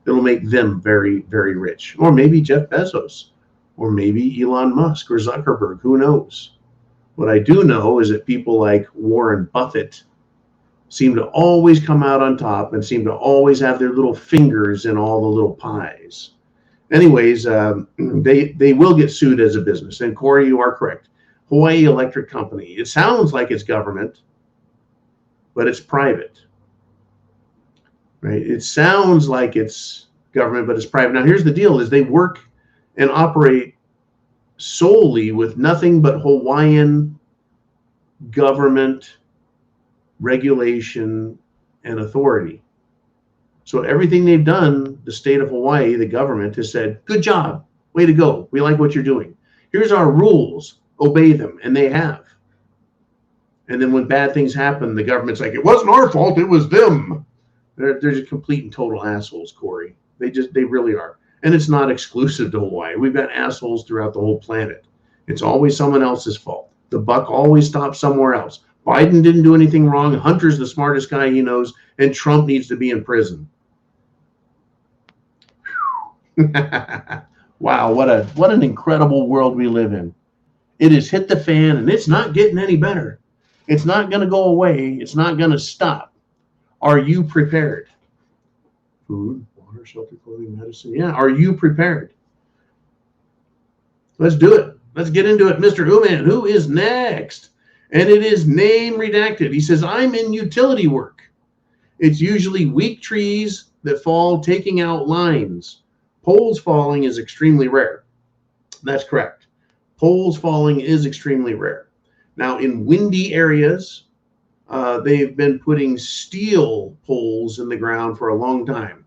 it'll make them very, very rich. Or maybe Jeff Bezos, or maybe Elon Musk or Zuckerberg, who knows? What I do know is that people like Warren Buffett seem to always come out on top and seem to always have their little fingers in all the little pies. Anyways, they will get sued as a business. And Corey, you are correct. Hawaii Electric Company. It sounds like it's government, but it's private. Right? It sounds like it's government, but it's private. Now, here's the deal: is they work and operate solely with nothing but Hawaiian government regulation and authority. So everything they've done, the state of Hawaii, the government has said, good job, way to go. We like what you're doing. Here's our rules, obey them. And they have. And then when bad things happen, the government's like, it wasn't our fault, it was them. They're just complete and total assholes, Corey. They really are. And it's not exclusive to Hawaii. We've got assholes throughout the whole planet. It's always someone else's fault. The buck always stops somewhere else. Biden didn't do anything wrong. Hunter's the smartest guy he knows, and Trump needs to be in prison. Wow, what an incredible world we live in. It has hit the fan, and it's not getting any better. It's not going to go away. It's not going to stop. Are you prepared? Food, water, shelter, clothing, medicine. Yeah, are you prepared? Let's do it. Let's get into it. Mr. Uman, who is next? And it is name redacted. He says, I'm in utility work. It's usually weak trees that fall taking out lines. Poles falling is extremely rare. That's correct. Poles falling is extremely rare. Now, in windy areas, they've been putting steel poles in the ground for a long time.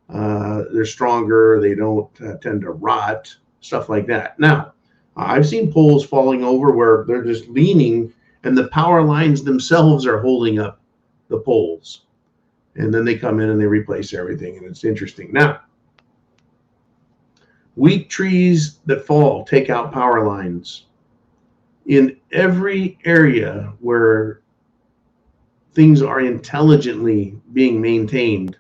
They're stronger, they don't tend to rot, stuff like that. Now, I've seen poles falling over where they're just leaning and the power lines themselves are holding up the poles. And then they come in and they replace everything, and it's interesting. Now, weak trees that fall take out power lines. In every area where things are intelligently being maintained,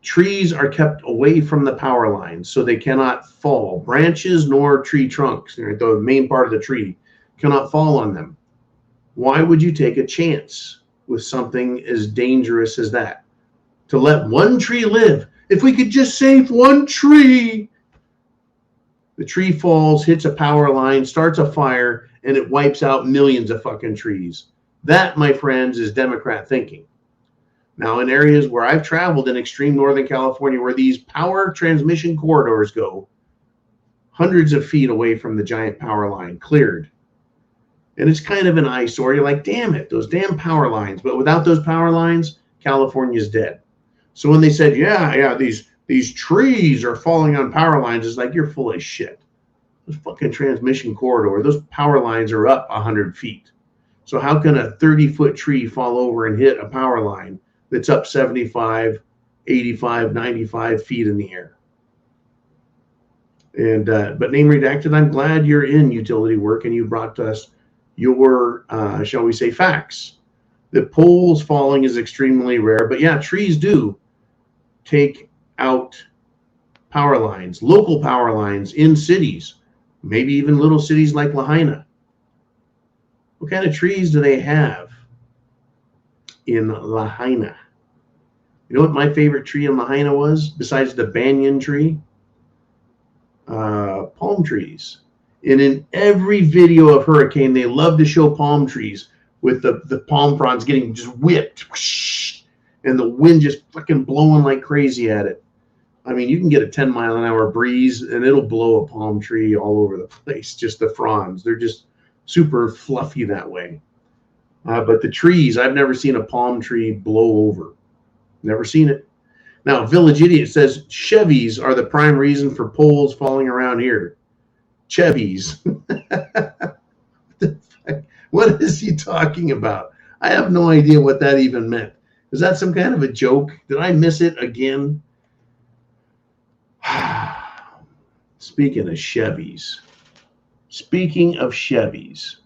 trees are kept away from the power lines so they cannot fall. Branches nor tree trunks, right, the main part of the tree, cannot fall on them. Why would you take a chance with something as dangerous as that? To let one tree live. If we could just save one tree. The tree falls, hits a power line, starts a fire, and it wipes out millions of fucking trees. That, my friends, is Democrat thinking. Now, in areas where I've traveled in extreme Northern California, where these power transmission corridors go, hundreds of feet away from the giant power line, cleared. And it's kind of an eyesore. You're like, damn it, those damn power lines. But without those power lines, California's dead. So when they said, yeah, these trees are falling on power lines, it's like, you're full of shit. Those fucking transmission corridor, those power lines are up 100 feet. So how can a 30-foot tree fall over and hit a power line that's up 75, 85, 95 feet in the air? And but name redacted, I'm glad you're in utility work and you brought us your, shall we say, facts. The poles falling is extremely rare, but yeah, trees do take out power lines, local power lines in cities, maybe even little cities like Lahaina. What kind of trees do they have in Lahaina? You know what my favorite tree in Lahaina was, besides the banyan tree? Palm trees. And in every video of hurricane, they love to show palm trees with the palm fronds getting just whipped, whoosh, and the wind just fucking blowing like crazy at it. I mean, you can get a 10-mile-an-hour breeze and it'll blow a palm tree all over the place, just the fronds. They're just super fluffy that way. But the trees, I've never seen a palm tree blow over. Never seen it. Now, Village Idiot says Chevys are the prime reason for poles falling around here. Chevys. What is he talking about? I have no idea what that even meant. Is that some kind of a joke? Did I miss it again? Speaking of Chevys. Speaking of Chevys.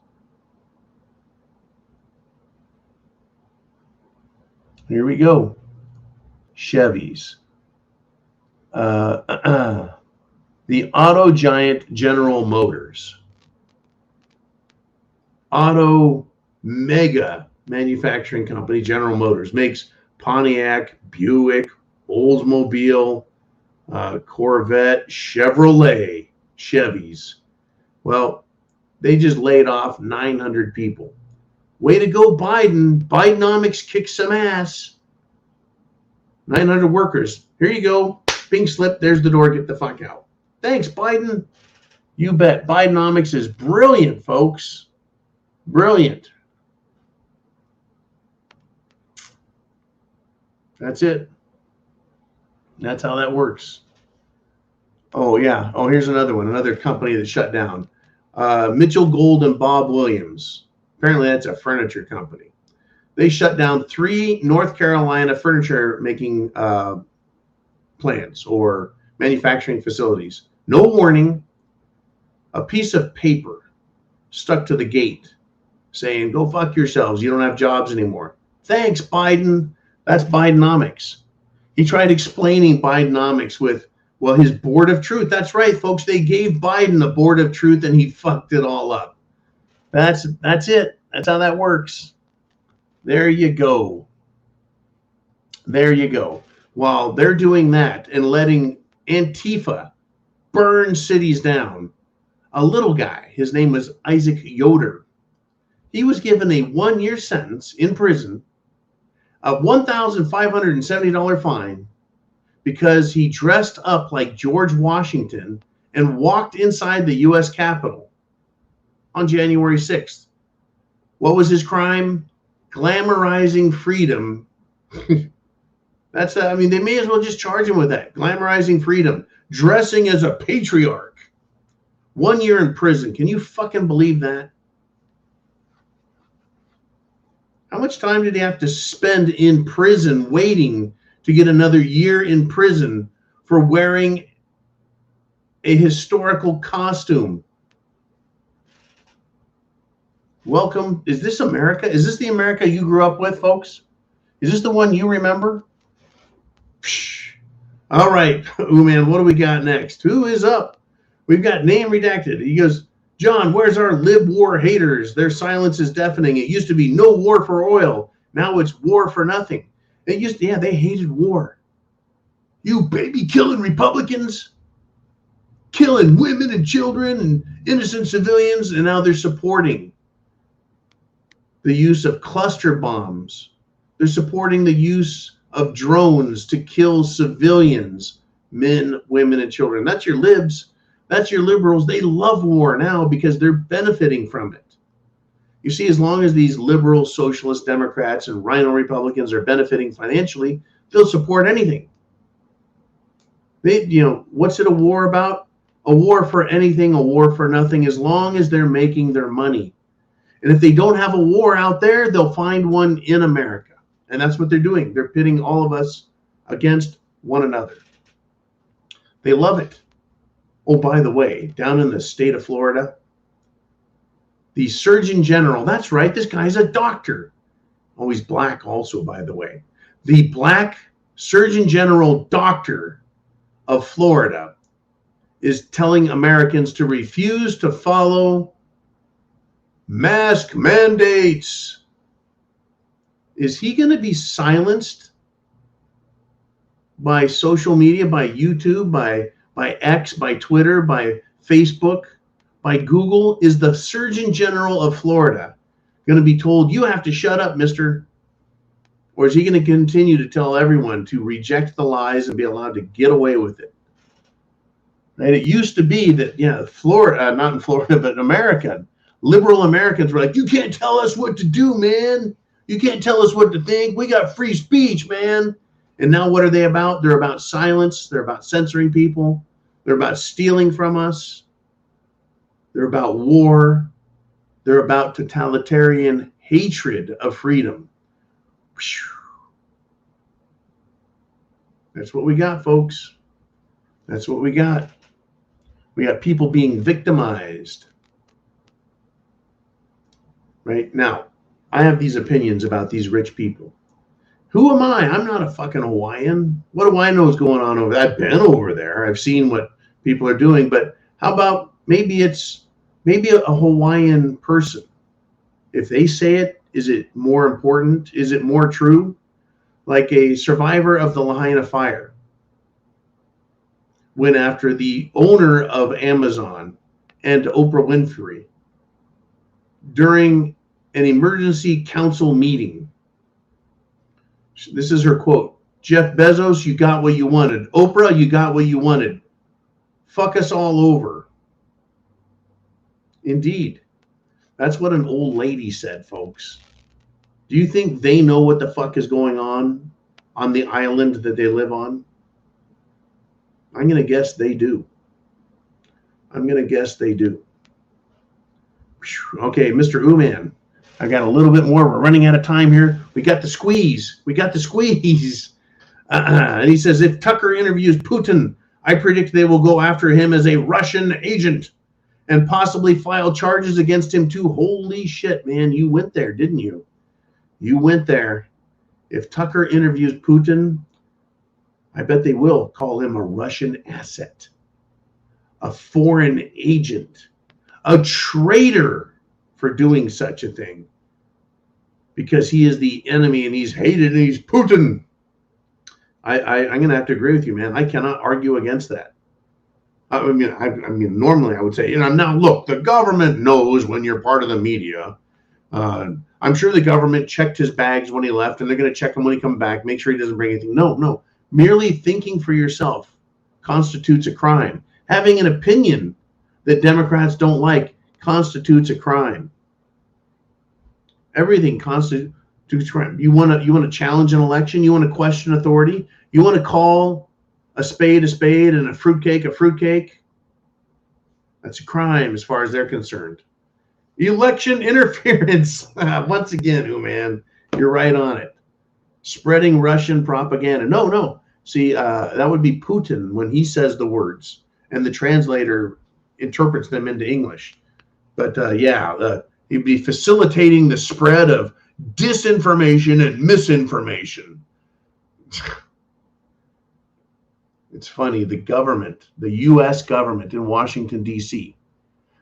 Here we go. Chevys. The auto giant General Motors. Auto mega manufacturing company General Motors makes Pontiac, Buick, Oldsmobile, Corvette, Chevrolet, Chevys. Well, they just laid off 900 people. Way to go, Biden. Bidenomics kicks some ass. 900 workers. Here you go. Pink slip. There's the door. Get the fuck out. Thanks, Biden. You bet. Bidenomics is brilliant, folks. Brilliant. That's it. That's how that works. Oh, yeah. Oh, here's another one. Another company that shut down. Mitchell Gold and Bob Williams. Apparently, that's a furniture company. They shut down 3 North Carolina furniture making plants or manufacturing facilities. No warning. A piece of paper stuck to the gate saying, go fuck yourselves. You don't have jobs anymore. Thanks, Biden. That's Bidenomics. He tried explaining Bidenomics with, well, his board of truth. That's right, folks. They gave Biden the board of truth and he fucked it all up. That's it. That's how that works. There you go. There you go. While they're doing that and letting Antifa burn cities down, a little guy, his name was Isaac Yoder, he was given a 1-year sentence in prison, a $1,570 fine, because he dressed up like George Washington and walked inside the U.S. Capitol on January 6th. What was his crime? Glamorizing freedom. That's, I mean, they may as well just charge him with that. Glamorizing freedom. Dressing as a patriarch. 1 year in prison. Can you fucking believe that? How much time did he have to spend in prison waiting to get another year in prison for wearing a historical costume? Welcome. Is this America? Is this the America you grew up with, folks? Is this the one you remember? Psh. All right, man, what do we got next? Who is up? We've got name redacted. He goes, John, where's our lib war haters? Their silence is deafening. It used to be no war for oil. Now it's war for nothing. They used to, yeah, they hated war. You baby killing Republicans, killing women and children and innocent civilians, and now they're supporting the use of cluster bombs. They're supporting the use of drones to kill civilians, men, women, and children. That's your libs. That's your liberals. They love war now because they're benefiting from it. You see, as long as these liberal, socialist Democrats and rhino Republicans are benefiting financially, they'll support anything. They, you know, what's it a war about? A war for anything, a war for nothing, as long as they're making their money. And if they don't have a war out there, they'll find one in America. And that's what they're doing. They're pitting all of us against one another. They love it. Oh, by the way, down in the state of Florida, the Surgeon General, that's right, this guy's a doctor. Oh, he's black also, by the way. The black Surgeon General doctor of Florida is telling Americans to refuse to follow mask mandates. Is he going to be silenced by social media, by YouTube, by X, by Twitter, by Facebook, by Google? Is the Surgeon General of Florida going to be told, you have to shut up, mister? Or is he going to continue to tell everyone to reject the lies and be allowed to get away with it? Right? It used to be that, yeah, Florida, not in Florida, but in America, liberal Americans were like, you can't tell us what to do, man. You can't tell us what to think. We got free speech, man. And now what are they about? They're about silence. They're about censoring people. They're about stealing from us. They're about war. They're about totalitarian hatred of freedom. That's what we got, folks. That's what we got. We got people being victimized. Right? Now, I have these opinions about these rich people. Who am I? I'm not a fucking Hawaiian. What do I know is going on over there? I've been over there. I've seen what people are doing. But how about maybe a Hawaiian person? If they say it, is it more important? Is it more true? Like a survivor of the Lahaina fire went after the owner of Amazon and Oprah Winfrey during an emergency council meeting. This is her quote. Jeff Bezos, you got what you wanted. Oprah, you got what you wanted. Fuck us all over. Indeed. That's what an old lady said, folks. Do you think they know what the fuck is going on the island that they live on? I'm going to guess they do. I'm going to guess they do. Okay, Mr. Uman. I got a little bit more. We're running out of time here. We got the squeeze. And he says, if Tucker interviews Putin, I predict they will go after him as a Russian agent and possibly file charges against him too. Holy shit, man. You went there, didn't you? You went there. If Tucker interviews Putin, I bet they will call him a Russian asset, a foreign agent, a traitor for doing such a thing, because he is the enemy and he's hated and he's Putin. I'm going to have to agree with you, man. I cannot argue against that. I mean, normally I would say, now look, the government knows when you're part of the media. I'm sure the government checked his bags when he left, and they're going to check him when he comes back, make sure he doesn't bring anything. No. Merely thinking for yourself constitutes a crime. Having an opinion that Democrats don't like constitutes a crime. Everything constitutes crime. You want to challenge an election? You want to question authority? You want to call a spade and a fruitcake a fruitcake? That's a crime as far as they're concerned. Election interference. Once again, man, you're right on it. Spreading Russian propaganda. No. See, that would be Putin when he says the words, and the translator interprets them into English. But he'd be facilitating the spread of disinformation and misinformation. It's funny, the government, the U.S. government in Washington, D.C.,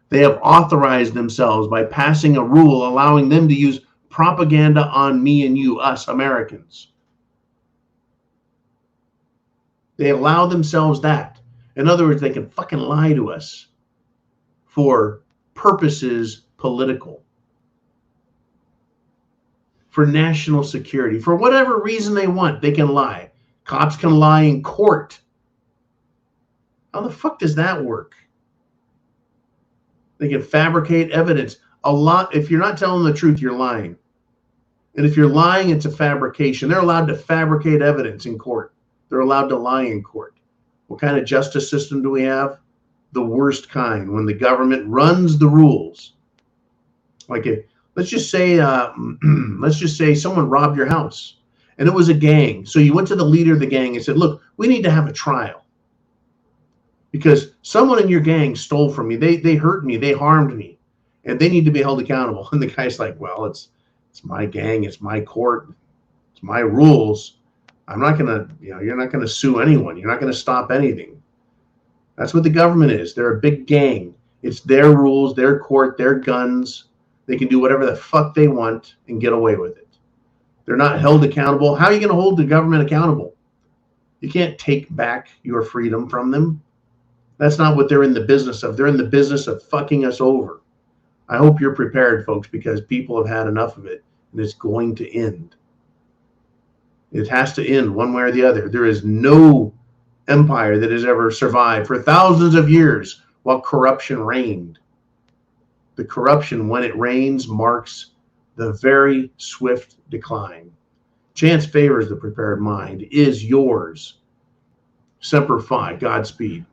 they have authorized themselves by passing a rule allowing them to use propaganda on me and you, us Americans. They allow themselves that. In other words, they can fucking lie to us for purposes political, for national security, for whatever reason they want. They can lie. Cops can lie in court. How the fuck does that work? They can fabricate evidence. If you're not telling the truth, you're lying. And if you're lying, it's a fabrication. They're allowed to fabricate evidence in court. They're allowed to lie in court. What kind of justice system do we have? The worst kind, when the government runs the rules. Like let's just say someone robbed your house and it was a gang. So you went to the leader of the gang and said, look, we need to have a trial because someone in your gang stole from me. They hurt me. They harmed me and they need to be held accountable. And the guy's like, well, it's my gang. It's my court. It's my rules. I'm not going to, you're not going to sue anyone. You're not going to stop anything. That's what the government is. They're a big gang. It's their rules, their court, their guns. They can do whatever the fuck they want and get away with it. They're not held accountable. How are you going to hold the government accountable? You can't take back your freedom from them. That's not what they're in the business of. They're in the business of fucking us over. I hope you're prepared, folks, because people have had enough of it, and it's going to end. It has to end one way or the other. There is no empire that has ever survived for thousands of years while corruption reigned. The corruption, when it reigns, marks the very swift decline. Chance favors the prepared mind is yours. Semper Fi. Godspeed.